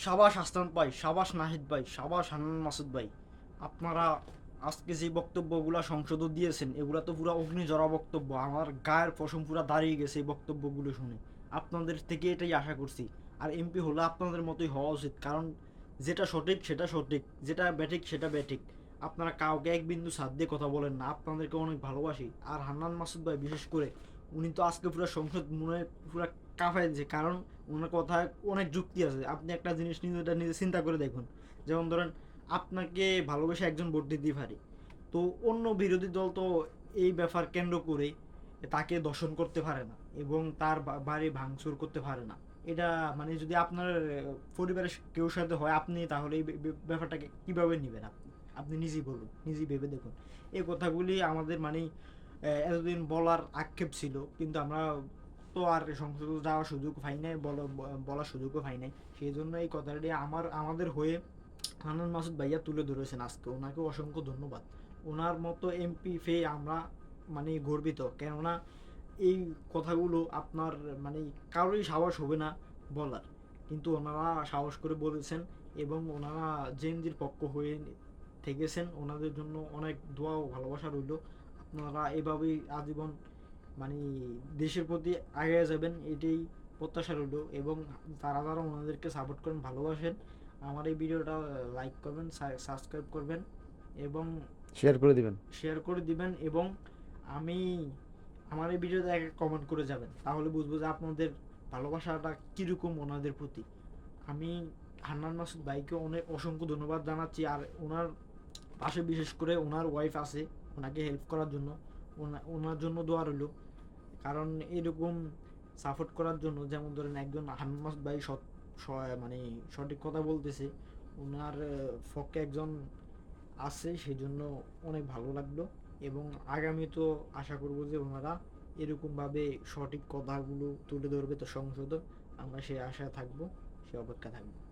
সাবাস হাসান ভাই, সাবাস নাহিদ ভাই, সাবাস হান্নান মাসুদ ভাই। আপনারা আজকে যে বক্তব্যগুলো সংসদে দিয়েছেন এগুলো তো পুরো অগ্নিঝরা বক্তব্য। আমার গায়ের পশম পুরো দাঁড়িয়ে গেছে এই বক্তব্যগুলো শুনে। আপনাদের থেকে এটাই আশা করছি। আর এমপি হলে আপনাদের মতোই হওয়া উচিত, কারণ যেটা সঠিক সেটা সঠিক, যেটা ব্যাঠিক সেটা ব্যাঠিক। আপনারা কাউকে এক বিন্দু ছাদ দিয়ে কথা বলেন না, আপনাদেরকে অনেক ভালোবাসি। আর হান্নান মাসুদ ভাই বিশেষ করে, উনি তো আজকে পুরো সংসদ মনে হয় পুরো কাঁপাইছে, কারণ ওনার কথায় অনেক যুক্তি আছে। আপনি একটা জিনিস নিজেটা নিজে চিন্তা করে দেখুন, যেমন ধরেন আপনাকে ভালোবেসে একজন ভোট দিতে পারে, তো অন্য বিরোধী দল তো এই ব্যাপার কেন্দ্র করে তাকে দর্শন করতে পারে না এবং তার বাড়ি ভাঙচুর করতে পারে না। এটা মানে যদি আপনার পরিবারের কেউ সাথে হয়, আপনি তাহলে এই ব্যাপারটাকে কিভাবে নেবেন? আপনি আপনি নিজেই বলুন, নিজেই ভেবে দেখুন। এই কথাগুলি আমাদের মানে এতদিন বলার আক্ষেপ ছিল, কিন্তু আমরা তো আর সংসদে যাওয়ার সুযোগ পাই নাই, বলার সুযোগও পাই নাই। সেই জন্য এই কথাটি আমাদের হয়ে হান্নান মাসুদ ভাইয়া তুলে ধরেছেন আজকে। ওনাকে অসংখ্য ধন্যবাদ। ওনার মতো এমপি পেয়ে আমরা মানে গর্বিত, কেননা এই কথাগুলো আপনার মানে কারোরই সাহস হবে না বলার, কিন্তু ওনারা সাহস করে বলেছেন। এবং ওনারা জেএমজির পক্ষ হয়ে থেকেছেন, ওনাদের জন্য অনেক দোয়া ও ভালোবাসা রইল। আপনারা এভাবেই আজীবন মানে দেশের প্রতি আগে যাবেন, এটাই প্রত্যাশা রইল। এবং তারা যারা ওনাদেরকে সাপোর্ট করেন, ভালোবাসেন, আমার এই ভিডিওটা লাইক করবেন, সাবস্ক্রাইব করবেন এবং শেয়ার করে দিবেন। শেয়ার করে দিবেন। এবং আমি আমার এই ভিডিওতে এক কমেন্ট করে যাবেন, তাহলে বুঝবো যে আপনাদের ভালোবাসাটা কীরকম ওনাদের প্রতি। আমি হান্নান মাসুদ ভাইকে অনেক অসংখ্য ধন্যবাদ জানাচ্ছি। আর ওনার পাশে বিশেষ করে ওনার ওয়াইফ আছে, ওনাকে হেল্প করার জন্য। ওনার জন্য দোয়া রইল, কারণ এরকম সাপোর্ট করার জন্য, যেমন ধরেন একজন হান্নান মাসুদ ভাই মানে সঠিক কথা বলতেছে, ওনার পক্ষে একজন আছে, সেই জন্য অনেক ভালো লাগলো। এবং আগামী তো আশা করব যে ওনারা এরকমভাবে সঠিক কথাগুলো তুলে ধরবে তো সংসদে। আমরা সেই আশায় থাকবো, সে অপেক্ষা থাকবো।